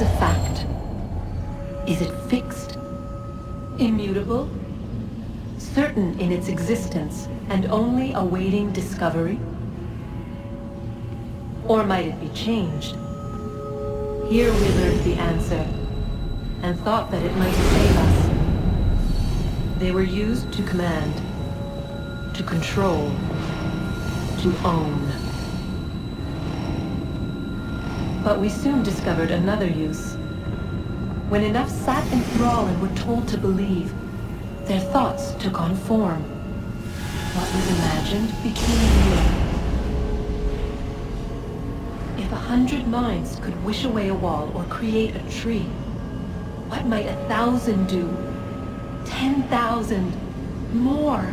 a fact? Is it fixed? Immutable? Certain in its existence and only awaiting discovery? Or might it be changed? Here we learned the answer, and thought that it might save us. They were used to command, to control, to own. But we soon discovered another use. When enough sat in thrall and were told to believe, their thoughts took on form. What was imagined became real. If 100 minds could wish away a wall or create a tree, what might 1,000 do? 10,000? More?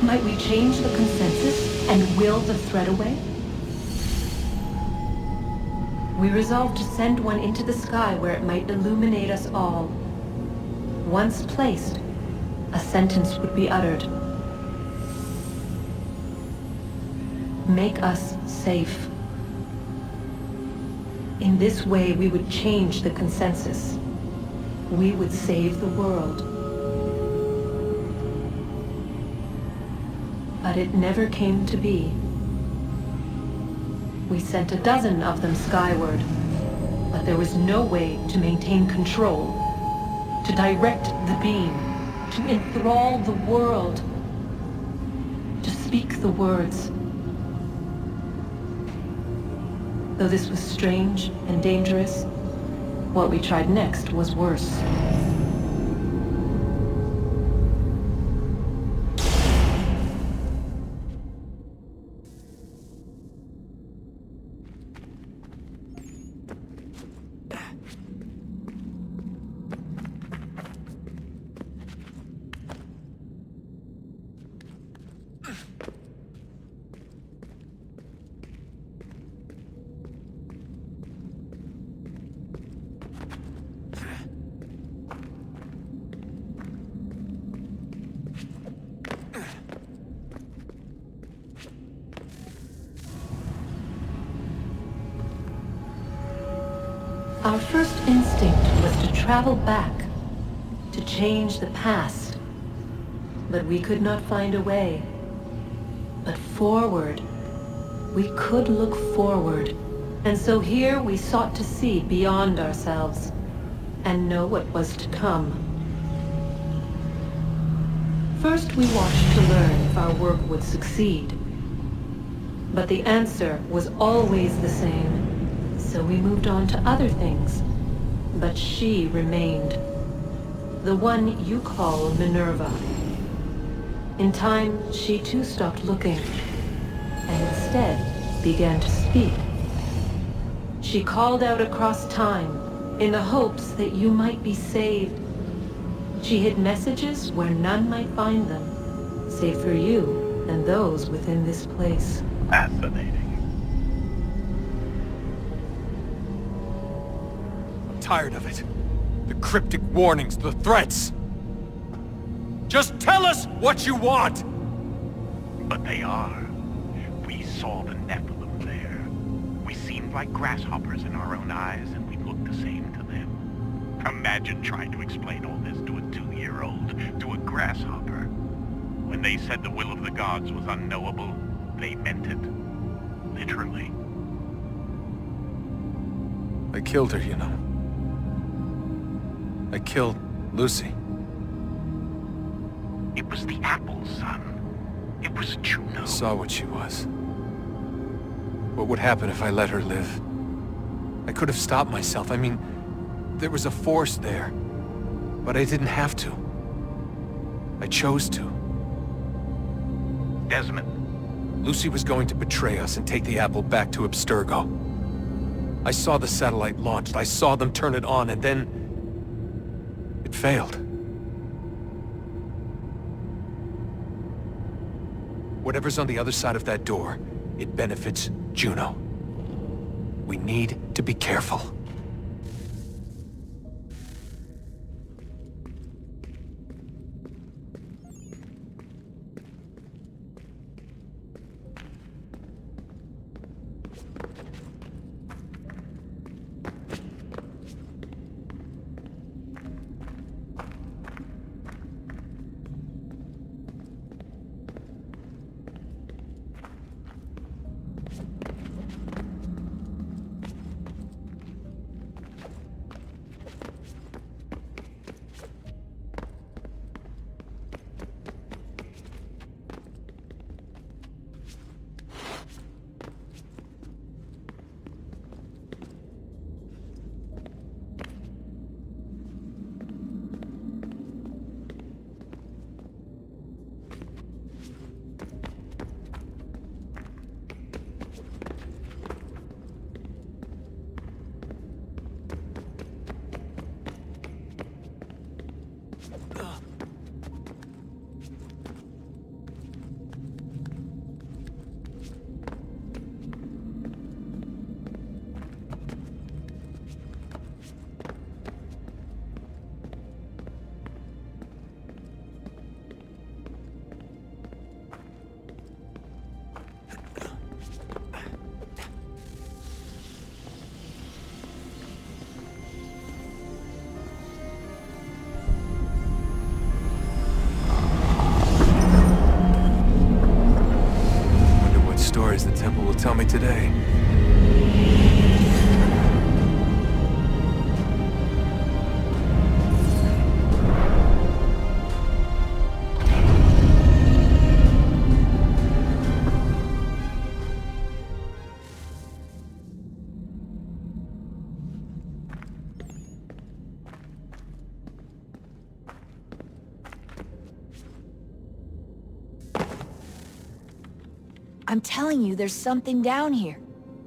Might we change the consensus and will the thread away? We resolved to send one into the sky where it might illuminate us all. Once placed, a sentence would be uttered. Make us safe. In this way, we would change the consensus. We would save the world. But it never came to be. We sent a dozen of them skyward, but there was no way to maintain control, to direct the beam, to enthrall the world, to speak the words. Though this was strange and dangerous, what we tried next was worse. Our first instinct was to travel back, to change the past. But we could not find a way. But forward, we could look forward. And so here we sought to see beyond ourselves, and know what was to come. First we watched to learn if our work would succeed. But the answer was always the same. So we moved on to other things. But she remained. The one you call Minerva. In time, she too stopped looking, and instead began to speak. She called out across time, in the hopes that you might be saved. She hid messages where none might find them, save for you and those within this place. Fascinating. Tired of it. The cryptic warnings, the threats. Just tell us what you want! But they are. We saw the Nephilim there. We seemed like grasshoppers in our own eyes, and we looked the same to them. Imagine trying to explain all this to a 2-year-old, to a grasshopper. When they said the will of the gods was unknowable, they meant it. Literally. I killed her, you know. I killed Lucy. It was the apple, son. It was Juno. I saw what she was. What would happen if I let her live? I could have stopped myself. I mean, there was a force there. But I didn't have to. I chose to. Desmond. Lucy was going to betray us and take the apple back to Abstergo. I saw the satellite launched. I saw them turn it on, and then it failed. Whatever's on the other side of that door, it benefits Juno. We need to be careful. Stories the temple will tell me today. I'm telling you, there's something down here.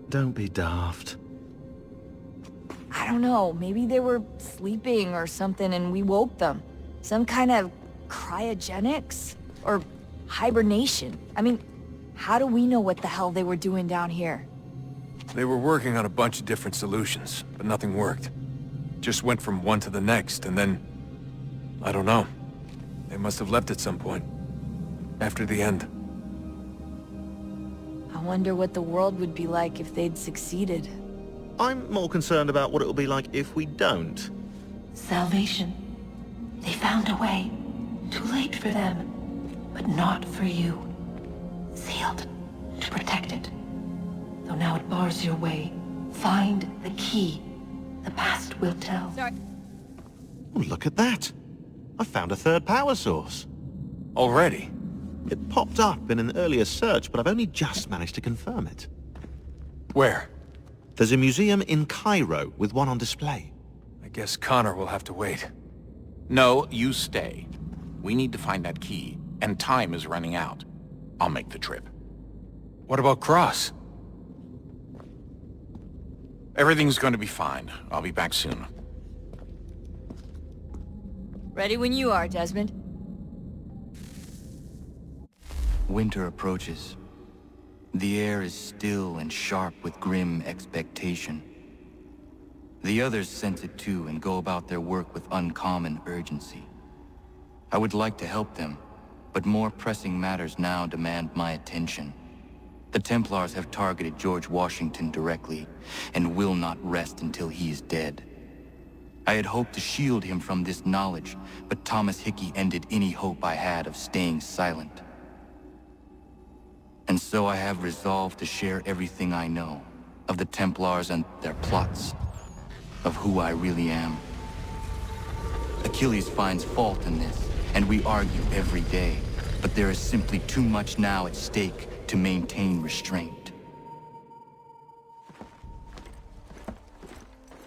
Don't be daft. I don't know, maybe they were sleeping or something and we woke them. Some kind of cryogenics? Or hibernation? I mean, how do we know what the hell they were doing down here? They were working on a bunch of different solutions, but nothing worked. Just went from one to the next, and then... I don't know. They must have left at some point. After the end. I wonder what the world would be like if they'd succeeded. I'm more concerned about what it'll be like if we don't. Salvation. They found a way. Too late for them, but not for you. Sealed to protect it. Though now it bars your way. Find the key. The past will tell. Sorry. Oh, look at that. I found a third power source. Already? It popped up in an earlier search, but I've only just managed to confirm it. Where? There's a museum in Cairo with one on display. I guess Connor will have to wait. No, you stay. We need to find that key, and time is running out. I'll make the trip. What about Cross? Everything's going to be fine. I'll be back soon. Ready when you are, Desmond. Winter approaches. The air is still and sharp with grim expectation. The others sense it too and go about their work with uncommon urgency. I would like to help them, but more pressing matters now demand my attention. The Templars have targeted George Washington directly, and will not rest until he is dead. I had hoped to shield him from this knowledge, but Thomas Hickey ended any hope I had of staying silent. And so I have resolved to share everything I know, of the Templars and their plots, of who I really am. Achilles finds fault in this, and we argue every day, but there is simply too much now at stake to maintain restraint.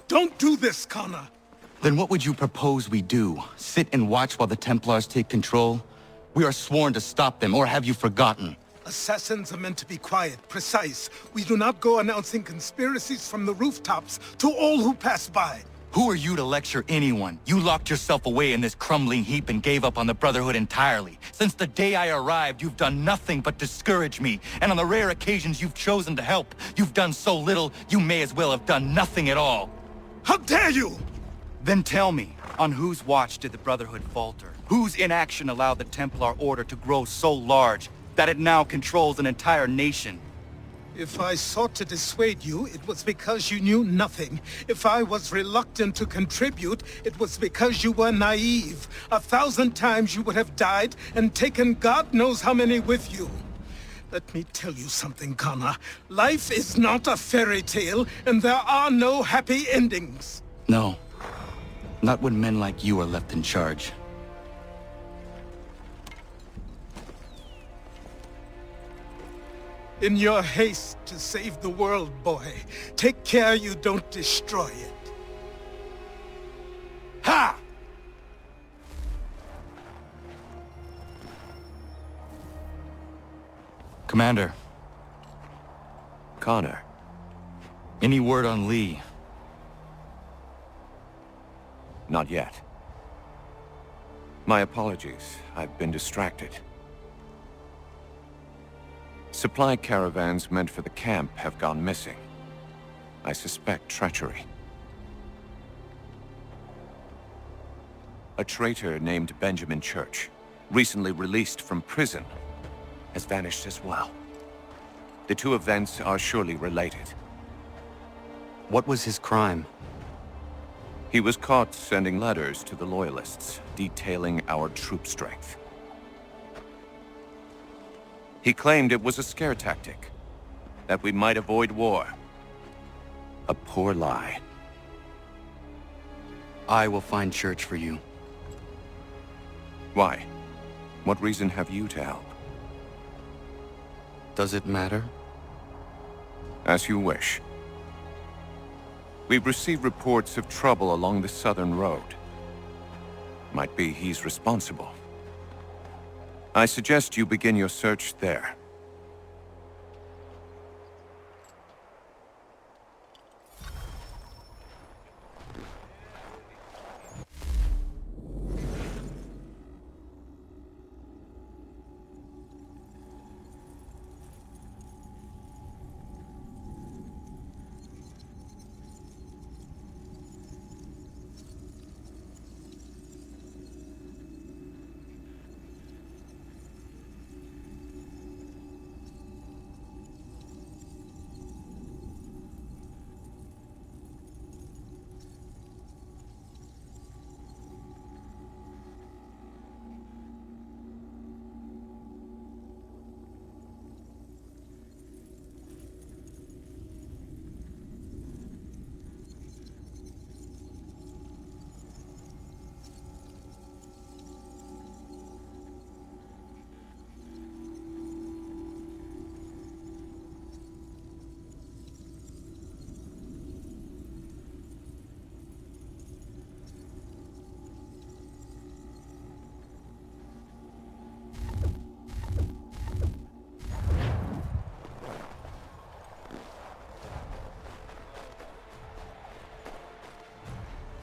Don't do this, Connor! Then what would you propose we do? Sit and watch while the Templars take control? We are sworn to stop them, or have you forgotten? Assassins are meant to be quiet, precise. We do not go announcing conspiracies from the rooftops to all who pass by. Who are you to lecture anyone? You locked yourself away in this crumbling heap and gave up on the Brotherhood entirely. Since the day I arrived, you've done nothing but discourage me. And on the rare occasions you've chosen to help, you've done so little, you may as well have done nothing at all. How dare you! Then tell me, on whose watch did the Brotherhood falter? Whose inaction allowed the Templar Order to grow so large that it now controls an entire nation? If I sought to dissuade you, it was because you knew nothing. If I was reluctant to contribute, it was because you were naive. 1,000 times you would have died and taken God knows how many with you. Let me tell you something, Connor. Life is not a fairy tale, and there are no happy endings. No. Not when men like you are left in charge. In your haste to save the world, boy, take care you don't destroy it. Ha! Commander, Connor. any word on Lee? Not yet. My apologies. I've been distracted. Supply caravans meant for the camp have gone missing. I suspect treachery. A traitor named Benjamin Church, recently released from prison, has vanished as well. The two events are surely related. What was his crime? He was caught sending letters to the Loyalists, detailing our troop strength. He claimed it was a scare tactic, that we might avoid war. A poor lie. I will find Church for you. Why? What reason have you to help? Does it matter? As you wish. We've received reports of trouble along the southern road. Might be he's responsible. I suggest you begin your search there.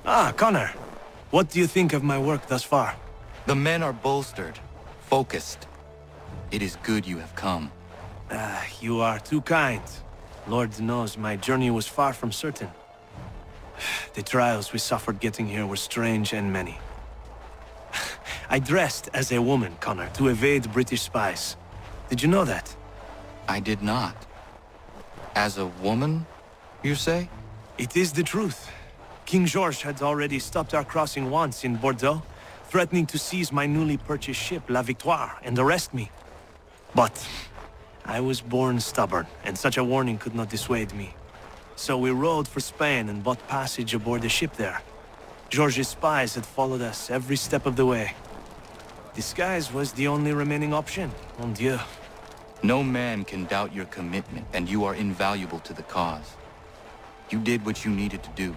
Ah, Connor. What do you think of my work thus far? The men are bolstered, focused. It is good you have come. You are too kind. Lord knows my journey was far from certain. The trials we suffered getting here were strange and many. I dressed as a woman, Connor, to evade British spies. Did you know that? I did not. As a woman, you say? It is the truth. King George had already stopped our crossing once in Bordeaux, threatening to seize my newly purchased ship, La Victoire, and arrest me. But I was born stubborn, and such a warning could not dissuade me. So we rode for Spain and bought passage aboard the ship there. George's spies had followed us every step of the way. Disguise was the only remaining option, mon Dieu. No man can doubt your commitment, and you are invaluable to the cause. You did what you needed to do.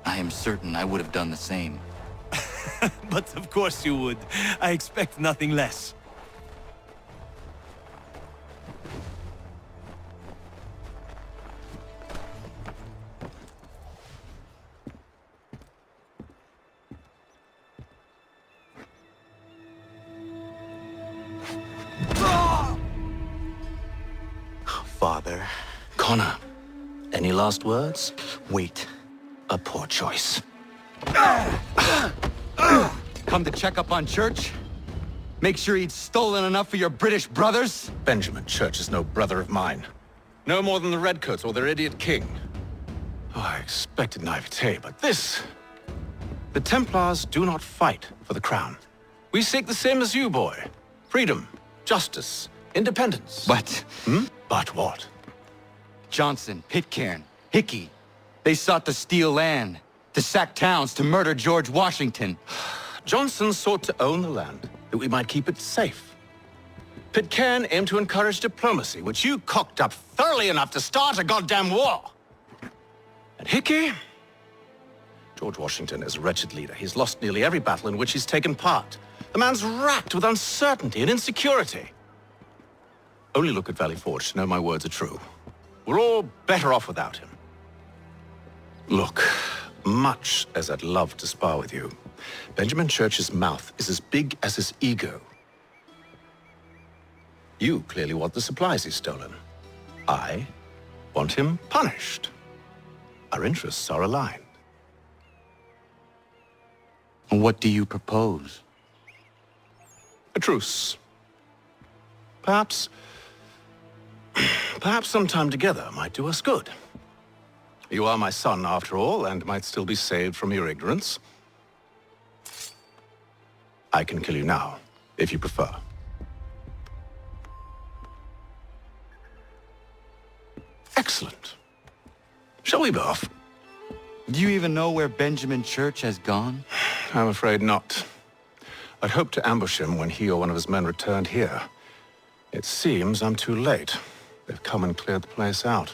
I am certain I would have done the same. But of course you would. I expect nothing less. Father. Connor, any last words? Wait. A poor choice. Come to check up on Church? Make sure he'd stolen enough for your British brothers? Benjamin Church is no brother of mine. No more than the Redcoats or their idiot king. Oh, I expected naivete, but this... The Templars do not fight for the crown. We seek the same as you, boy. Freedom, justice, independence. But... But what? Johnson, Pitcairn, Hickey, they sought to steal land, to sack towns, to murder George Washington. Johnson sought to own the land, that we might keep it safe. Pitcairn aimed to encourage diplomacy, which you cocked up thoroughly enough to start a goddamn war. And Hickey? George Washington is a wretched leader. He's lost nearly every battle in which he's taken part. The man's racked with uncertainty and insecurity. Only look at Valley Forge to know my words are true. We're all better off without him. Look, much as I'd love to spar with you, Benjamin Church's mouth is as big as his ego. You clearly want the supplies he's stolen. I want him punished. Our interests are aligned. What do you propose? A truce. Perhaps some time together might do us good. You are my son, after all, and might still be saved from your ignorance. I can kill you now, if you prefer. Excellent. Shall we be off? Do you even know where Benjamin Church has gone? I'm afraid not. I'd hoped to ambush him when he or one of his men returned here. It seems I'm too late. They've come and cleared the place out.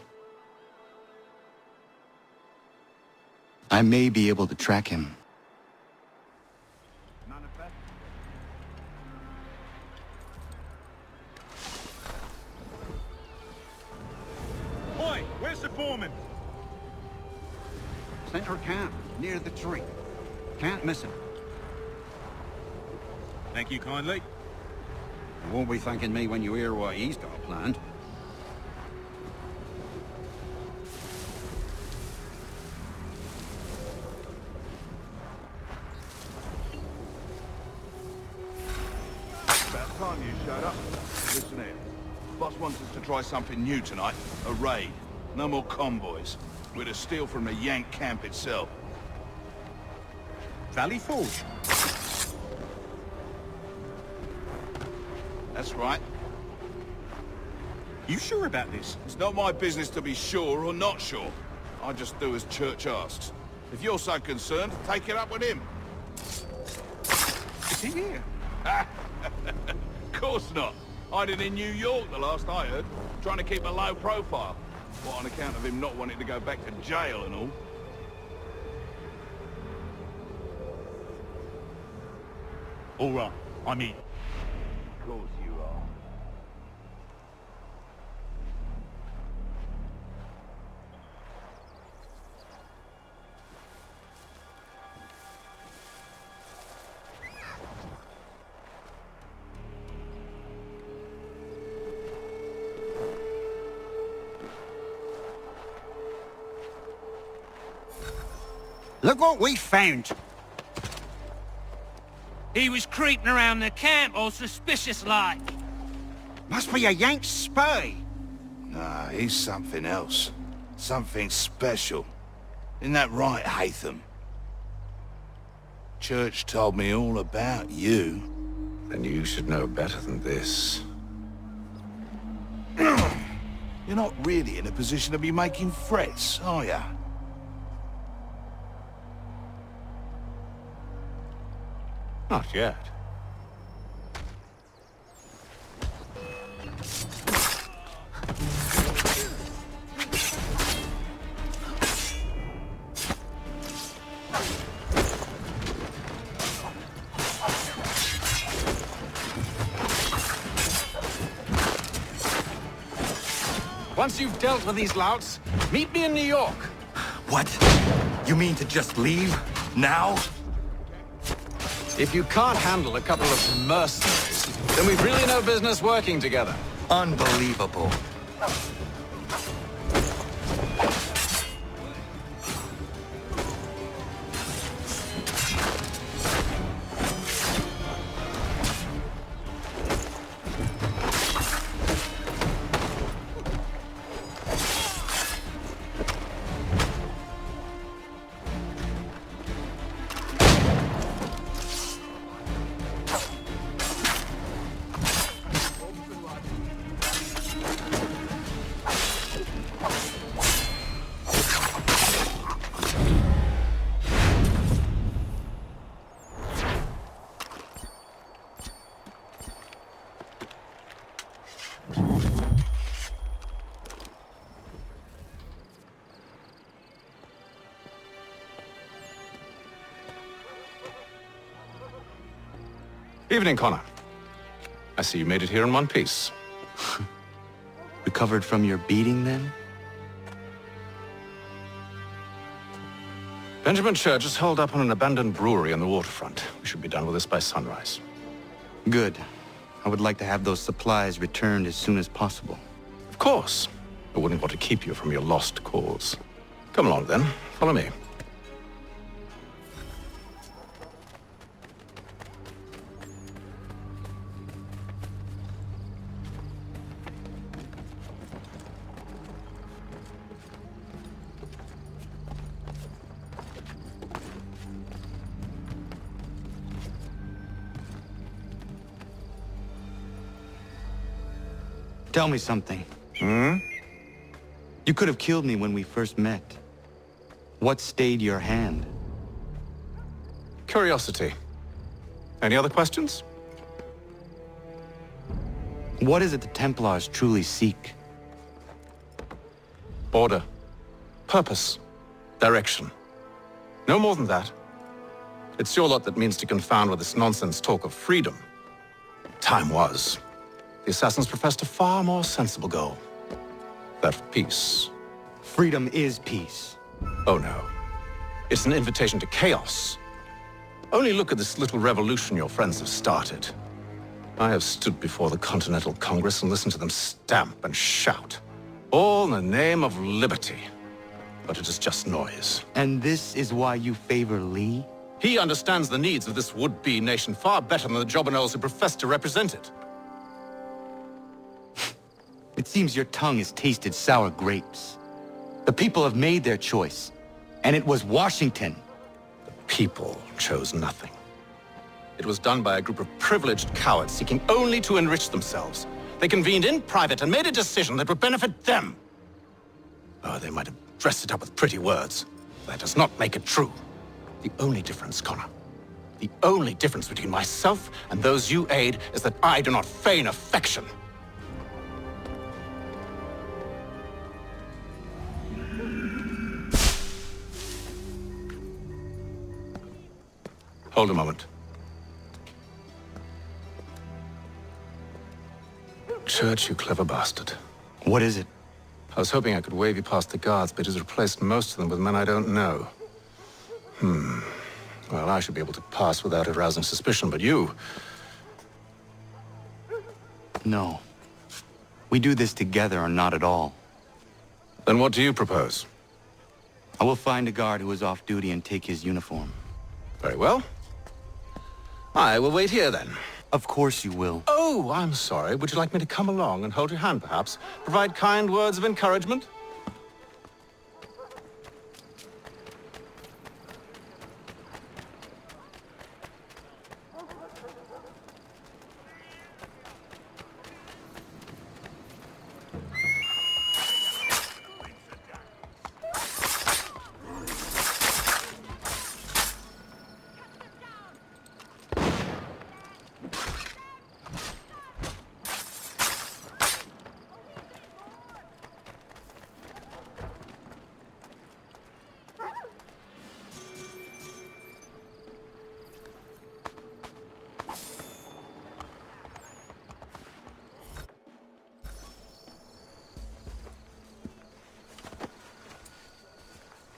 I may be able to track him. Oi, where's the foreman? Center camp, near the tree. Can't miss him. Thank you kindly. You won't be thanking me when you hear what he's got planned. About time you showed up. Listen here. Boss wants us to try something new tonight. A raid. No more convoys. We're to steal from the Yank camp itself. Valley Forge. That's right. You sure about this? It's not my business to be sure or not sure. I just do as Church asks. If you're so concerned, take it up with him. Is he here? Of course not. Hiding in New York, the last I heard. Trying to keep a low profile. What, on account of him not wanting to go back to jail and all? All right, I'm in. Of course you are. Look what we found. He was creeping around the camp all suspicious-like. Must be a Yank spy. Nah, he's something else. Something special. Isn't that right, Haytham? Church told me all about you. Then you should know better than this. You're not really in a position to be making threats, are ya? Not yet. Once you've dealt with these louts, meet me in New York. What? You mean to just leave? Now? If you can't handle a couple of mercenaries, then we've really no business working together. Unbelievable. Evening, Connor. I see you made it here in one piece. Recovered from your beating, then? Benjamin Church is holed up on an abandoned brewery on the waterfront. We should be done with this by sunrise. Good. I would like to have those supplies returned as soon as possible. Of course. I wouldn't want to keep you from your lost cause. Come along then. Follow me. Tell me something. Hmm? You could have killed me when we first met. What stayed your hand? Curiosity. Any other questions? What is it the Templars truly seek? Order. Purpose. Direction. No more than that. It's your lot that means to confound with this nonsense talk of freedom. Time was. The assassins professed a far more sensible goal. That of peace. Freedom is peace. Oh no. It's an invitation to chaos. Only look at this little revolution your friends have started. I have stood before the Continental Congress and listened to them stamp and shout. All in the name of liberty. But it is just noise. And this is why you favor Lee? He understands the needs of this would-be nation far better than the jobberknolls who profess to represent it. It seems your tongue has tasted sour grapes. The people have made their choice, and it was Washington. The people chose nothing. It was done by a group of privileged cowards seeking only to enrich themselves. They convened in private and made a decision that would benefit them. Oh, they might have dressed it up with pretty words. That does not make it true. The only difference, Connor, the only difference between myself and those you aid is that I do not feign affection. Hold a moment. Church, you clever bastard. What is it? I was hoping I could wave you past the guards, but it has replaced most of them with men I don't know. Well, I should be able to pass without arousing suspicion, but you... No. We do this together or not at all. Then what do you propose? I will find a guard who is off duty and take his uniform. Very well. I will wait here, then. Of course you will. Oh, I'm sorry. Would you like me to come along and hold your hand, perhaps? Provide kind words of encouragement?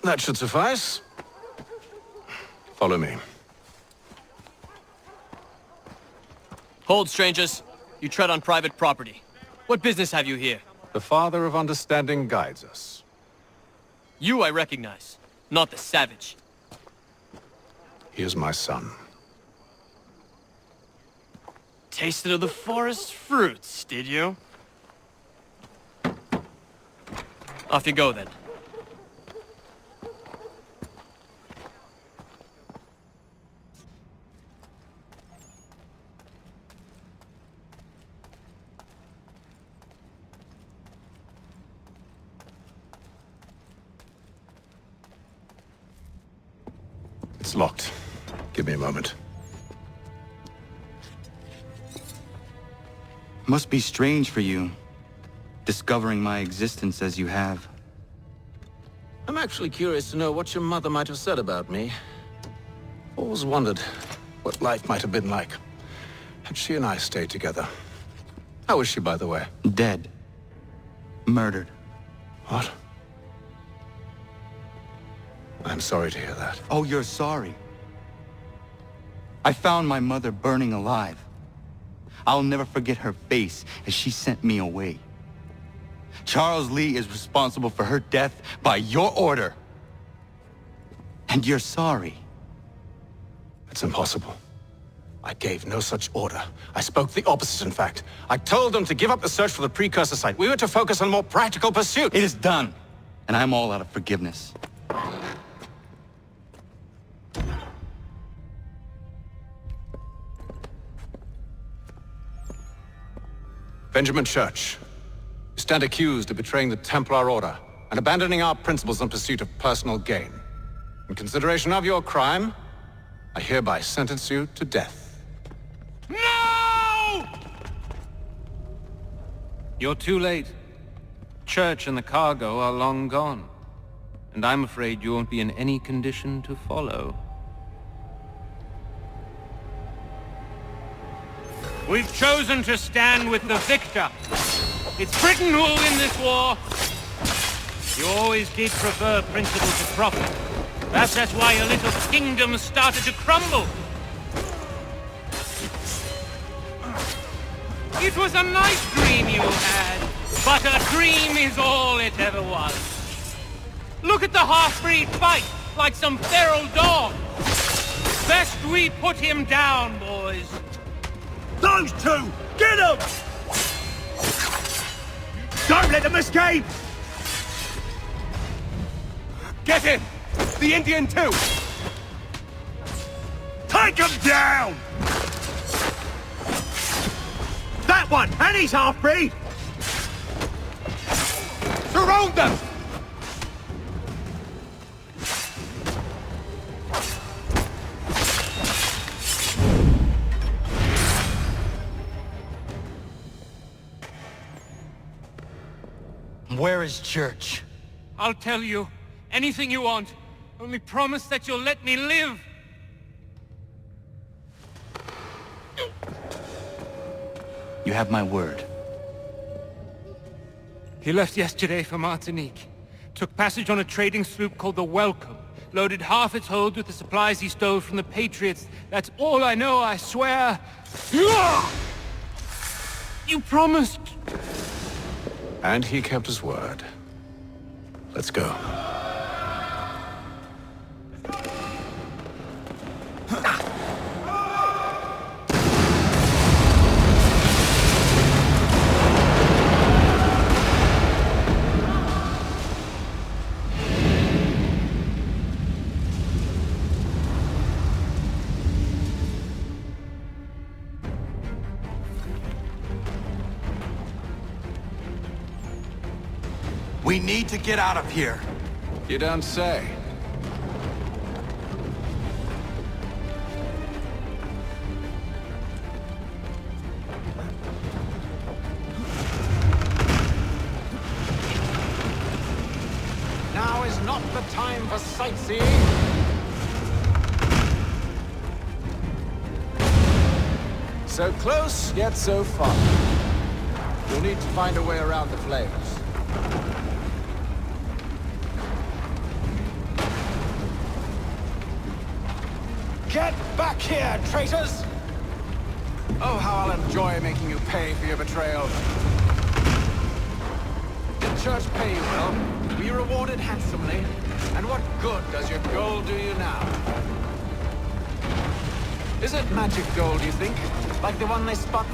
That should suffice. Follow me. Hold, strangers. You tread on private property. What business have you here? The Father of Understanding guides us. You I recognize, not the savage. He is my son. Tasted of the forest fruits, did you? Off you go, then. It's locked. Give me a moment. Must be strange for you, discovering my existence as you have. I'm actually curious to know what your mother might have said about me. Always wondered what life might have been like had she and I stayed together. How is she, by the way? Dead. Murdered. What? I'm sorry to hear that. Oh, you're sorry? I found my mother burning alive. I'll never forget her face as she sent me away. Charles Lee is responsible for her death by your order. And you're sorry. It's impossible. I gave no such order. I spoke the opposite, in fact. I told them to give up the search for the precursor site. We were to focus on more practical pursuit. It is done, and I'm all out of forgiveness. Benjamin Church, you stand accused of betraying the Templar Order and abandoning our principles in pursuit of personal gain. In consideration of your crime, I hereby sentence you to death. No! You're too late. Church and the cargo are long gone. And I'm afraid you won't be in any condition to follow. We've chosen to stand with the victor. It's Britain who will win this war. You always did prefer principle to profit. Perhaps that's why your little kingdom started to crumble. It was a nice dream you had, but a dream is all it ever was. Look at the half-breed fight, like some feral dog. Best we put him down, boys. Those two! Get them! Don't let them escape! Get him! The Indian too! Take him down! That one! And he's half-breed! Surround them! Where is Church? I'll tell you. Anything you want. Only promise that you'll let me live. You have my word. He left yesterday for Martinique. Took passage on a trading sloop called the Welcome. Loaded half its hold with the supplies he stole from the Patriots. That's all I know, I swear. You promised. And he kept his word. Let's go. We need to get out of here. You don't say. Now is not the time for sightseeing. So close, yet so far. You'll need to find a way around the flames. Get back here, traitors! Oh, how I'll enjoy making you pay for your betrayal. Did Church pay you well? Were you rewarded handsomely? And what good does your gold do you now? Is it magic gold, you think? Like the one they spot?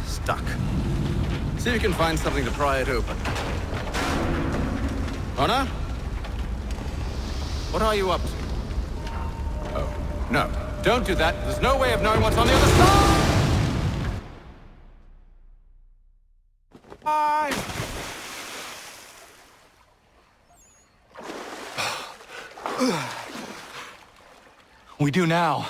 Stuck. See if you can find something to pry it open. Honor? What are you up to? Oh, no. Don't do that. There's no way of knowing what's on the other side! We do now.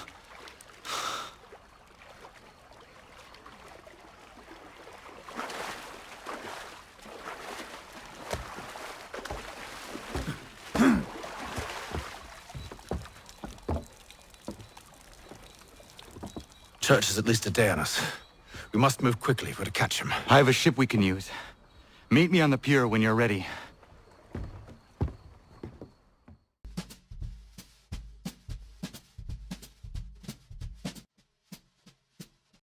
Church is at least a day on us. We must move quickly if we're to catch him. I have a ship we can use. Meet me on the pier when you're ready.